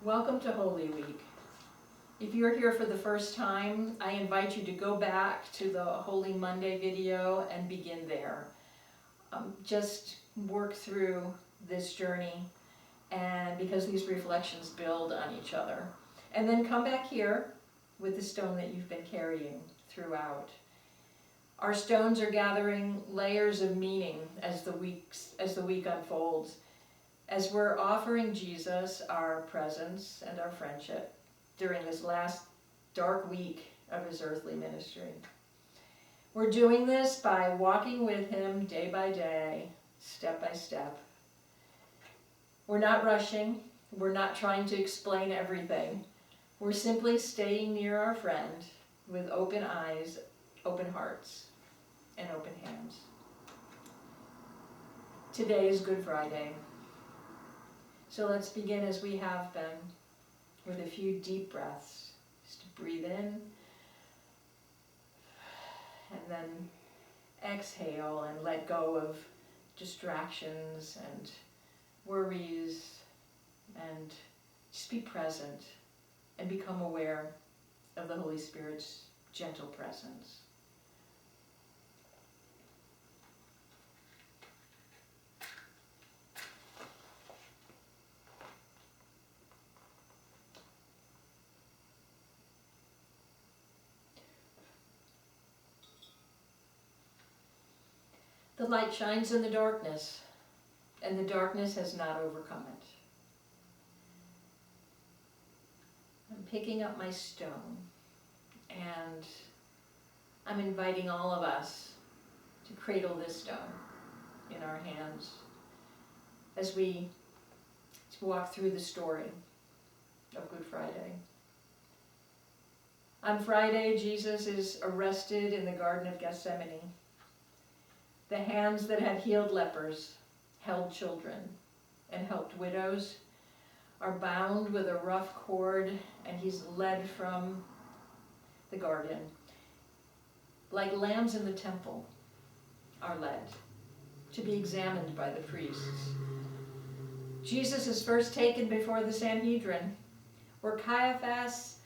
Welcome to Holy Week. If you're here for the first time, I invite you to go back to the Holy Monday video and begin there. Just work through this journey, and because these reflections build on each other. And then come back here with the stone that you've been carrying throughout. Our stones are gathering layers of meaning as the week unfolds, as we're offering Jesus our presence and our friendship during this last dark week of his earthly ministry. We're doing this by walking with him day by day, step by step. We're not rushing. We're not trying to explain everything. We're simply staying near our friend with open eyes, open hearts, and open hands. Today is Good Friday. So let's begin as we have been, with a few deep breaths. Just breathe in, and then exhale and let go of distractions and worries, and just be present and become aware of the Holy Spirit's gentle presence. The light shines in the darkness, and the darkness has not overcome it. I'm picking up my stone, and I'm inviting all of us to cradle this stone in our hands as we walk through the story of Good Friday. On Friday, Jesus is arrested in the Garden of Gethsemane. The hands that had healed lepers, held children, and helped widows are bound with a rough cord, and he's led from the garden. Like lambs in the temple are led to be examined by the priests. Jesus is first taken before the Sanhedrin, where Caiaphas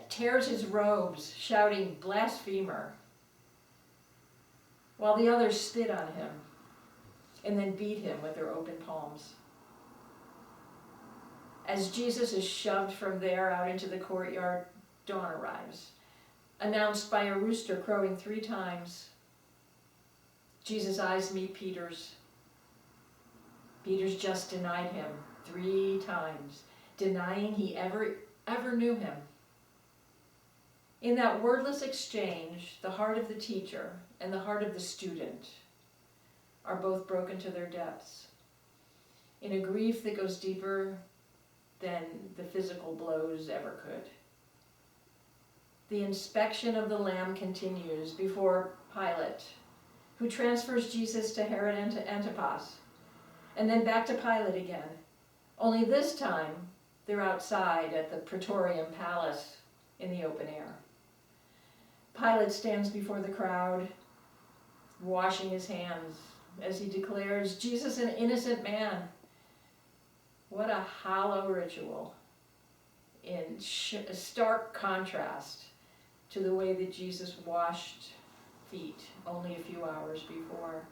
tears his robes, shouting, "Blasphemer," while the others spit on him and then beat him with their open palms. As Jesus is shoved from there out into the courtyard, dawn arrives, announced by a rooster crowing 3 times. Jesus' eyes meet Peter's. Peter's just denied him 3 times, denying he ever knew him. In that wordless exchange, the heart of the teacher and the heart of the student are both broken to their depths, in a grief that goes deeper than the physical blows ever could. The inspection of the lamb continues before Pilate, who transfers Jesus to Herod Antipas, and then back to Pilate again. Only this time, they're outside at the Praetorian Palace in the open air. Pilate stands before the crowd, washing his hands as he declares, "Jesus, an innocent man." What a hollow ritual, in stark contrast to the way that Jesus washed feet only a few hours before.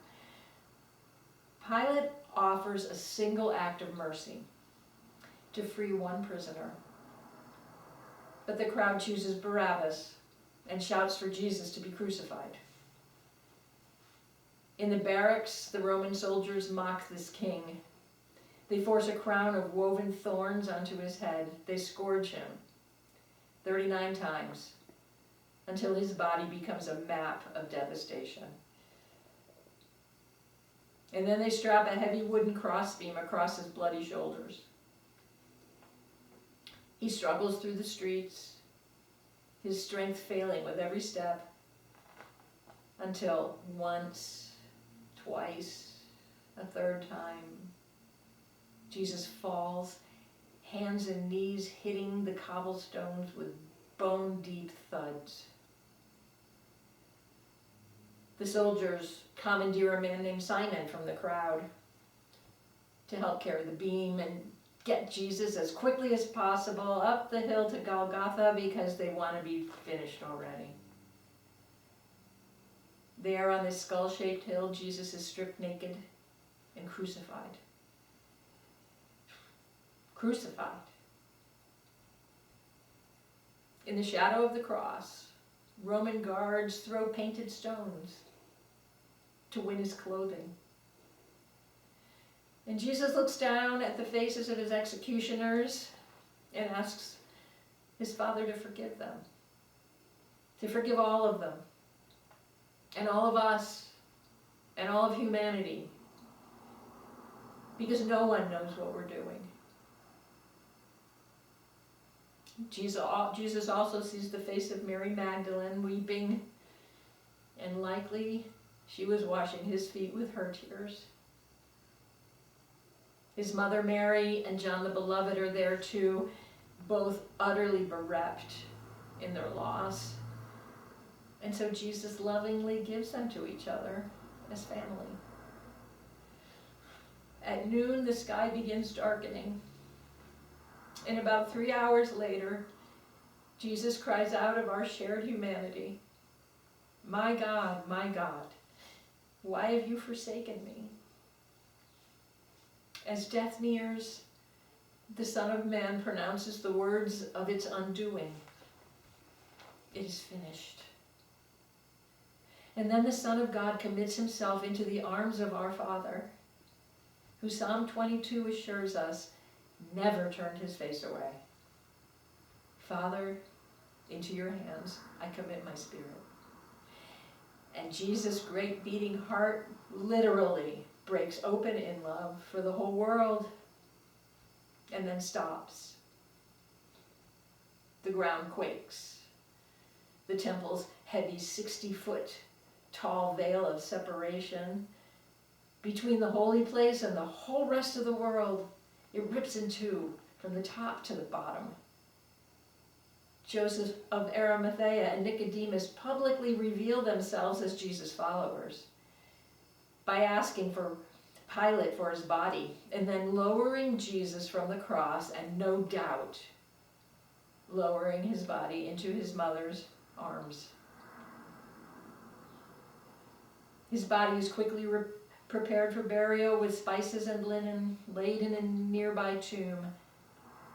Pilate offers a single act of mercy to free one prisoner, but the crowd chooses Barabbas and shouts for Jesus to be crucified. In the barracks, the Roman soldiers mock this king. They force a crown of woven thorns onto his head. They scourge him 39 times until his body becomes a map of devastation. And then they strap a heavy wooden crossbeam across his bloody shoulders. He struggles through the streets, his strength failing with every step, until once, twice, a 3rd time, Jesus falls, hands and knees hitting the cobblestones with bone-deep thuds. The soldiers commandeer a man named Simon from the crowd to help carry the beam, and get Jesus as quickly as possible up the hill to Golgotha because they want to be finished already. There on this skull-shaped hill, Jesus is stripped naked and crucified. Crucified. In the shadow of the cross, Roman guards throw painted stones to win his clothing. And Jesus looks down at the faces of his executioners and asks his Father to forgive them, to forgive all of them, and all of us, and all of humanity, because no one knows what we're doing. Jesus also sees the face of Mary Magdalene weeping, and likely she was washing his feet with her tears. His mother Mary and John the Beloved are there too, both utterly bereft in their loss. And so Jesus lovingly gives them to each other as family. At noon, the sky begins darkening. And about 3 hours later, Jesus cries out of our shared humanity, my God, why have you forsaken me?" As death nears, the Son of Man pronounces the words of its undoing. It is finished. And then the Son of God commits himself into the arms of our Father, who Psalm 22 assures us never turned his face away. "Father, into your hands I commit my spirit." And Jesus' great beating heart literally breaks open in love for the whole world and then stops. The ground quakes. The temple's heavy 60-foot tall veil of separation between the holy place and the whole rest of the world, it rips in two from the top to the bottom. Joseph of Arimathea and Nicodemus publicly reveal themselves as Jesus' followers by asking for Pilate for his body and then lowering Jesus from the cross and no doubt lowering his body into his mother's arms. His body is quickly prepared for burial with spices and linen, laid in a nearby tomb,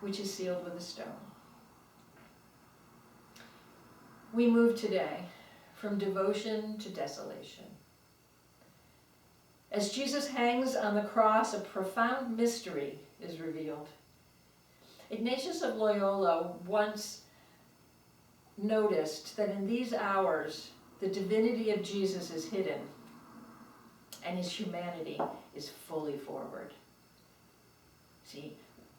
which is sealed with a stone. We move today from devotion to desolation. As Jesus hangs on the cross, a profound mystery is revealed. Ignatius of Loyola once noticed that in these hours, the divinity of Jesus is hidden and his humanity is fully forward. See,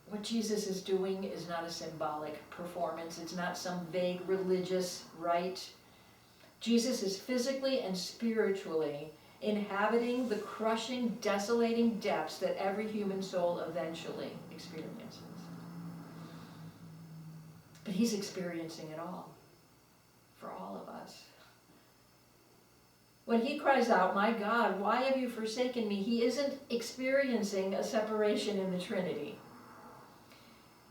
what Jesus is doing is not a symbolic performance. It's not some vague religious rite. Jesus is physically and spiritually inhabiting the crushing, desolating depths that every human soul eventually experiences. But he's experiencing it all, for all of us. When he cries out, "My God, why have you forsaken me?" he isn't experiencing a separation in the Trinity.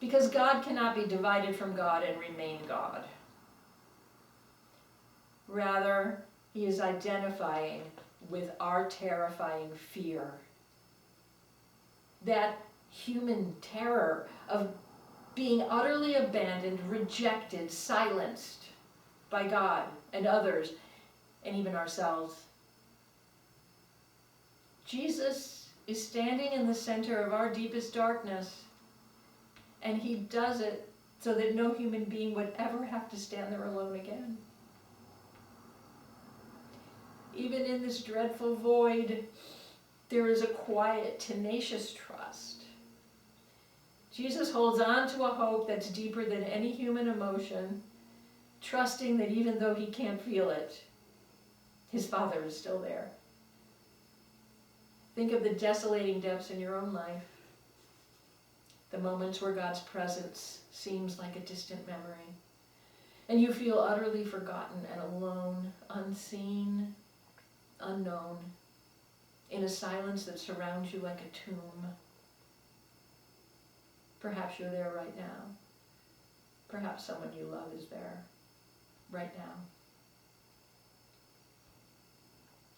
Because God cannot be divided from God and remain God. Rather, he is identifying with our terrifying fear. That human terror of being utterly abandoned, rejected, silenced by God and others, and even ourselves. Jesus is standing in the center of our deepest darkness, and he does it so that no human being would ever have to stand there alone again. Even in this dreadful void, there is a quiet, tenacious trust. Jesus holds on to a hope that's deeper than any human emotion, trusting that even though he can't feel it, his Father is still there. Think of the desolating depths in your own life, the moments where God's presence seems like a distant memory, and you feel utterly forgotten and alone, unseen, unknown, in a silence that surrounds you like a tomb. Perhaps you're there right now. Perhaps someone you love is there right now.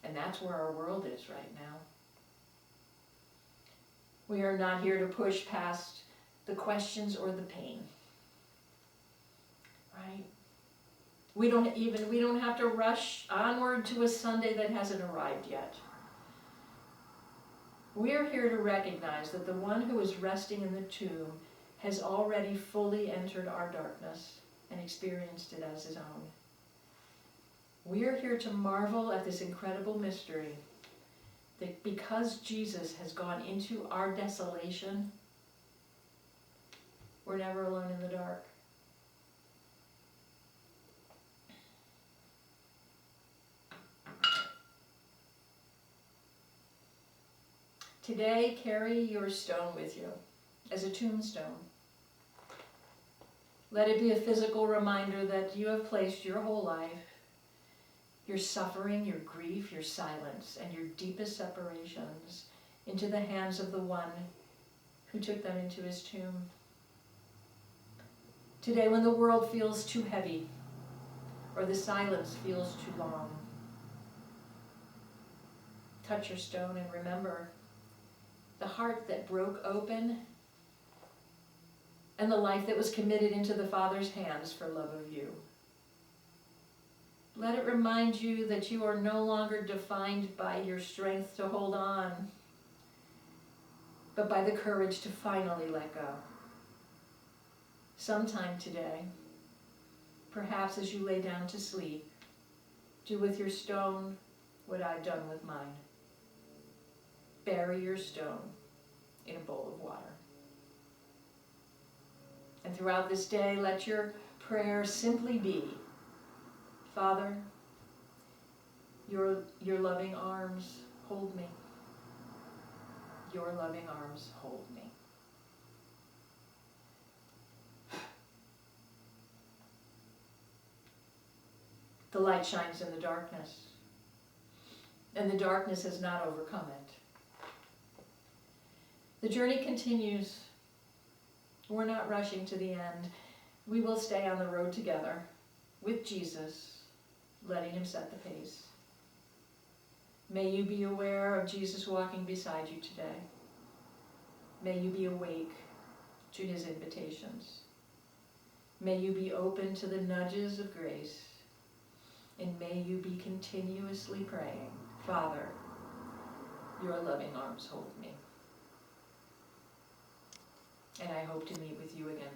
And that's where our world is right now. We are not here to push past the questions or the pain. Right? We don't have to rush onward to a Sunday that hasn't arrived yet. We're here to recognize that the one who is resting in the tomb has already fully entered our darkness and experienced it as his own. We're here to marvel at this incredible mystery that because Jesus has gone into our desolation, we're never alone in the dark. Today, carry your stone with you as a tombstone. Let it be a physical reminder that you have placed your whole life, your suffering, your grief, your silence, and your deepest separations into the hands of the one who took them into his tomb. Today, when the world feels too heavy or the silence feels too long, touch your stone and remember the heart that broke open and the life that was committed into the Father's hands for love of you. Let it remind you that you are no longer defined by your strength to hold on, but by the courage to finally let go. Sometime today, perhaps as you lay down to sleep, do with your stone what I've done with mine. Bury your stone in a bowl of water. And throughout this day, let your prayer simply be, Father, your loving arms hold me. Your loving arms hold me. The light shines in the darkness, and the darkness has not overcome it. The journey continues. We're not rushing to the end. We will stay on the road together with Jesus, letting him set the pace. May you be aware of Jesus walking beside you today. May you be awake to his invitations. May you be open to the nudges of grace. And may you be continuously praying, Father, your loving arms hold me. And I hope to meet with you again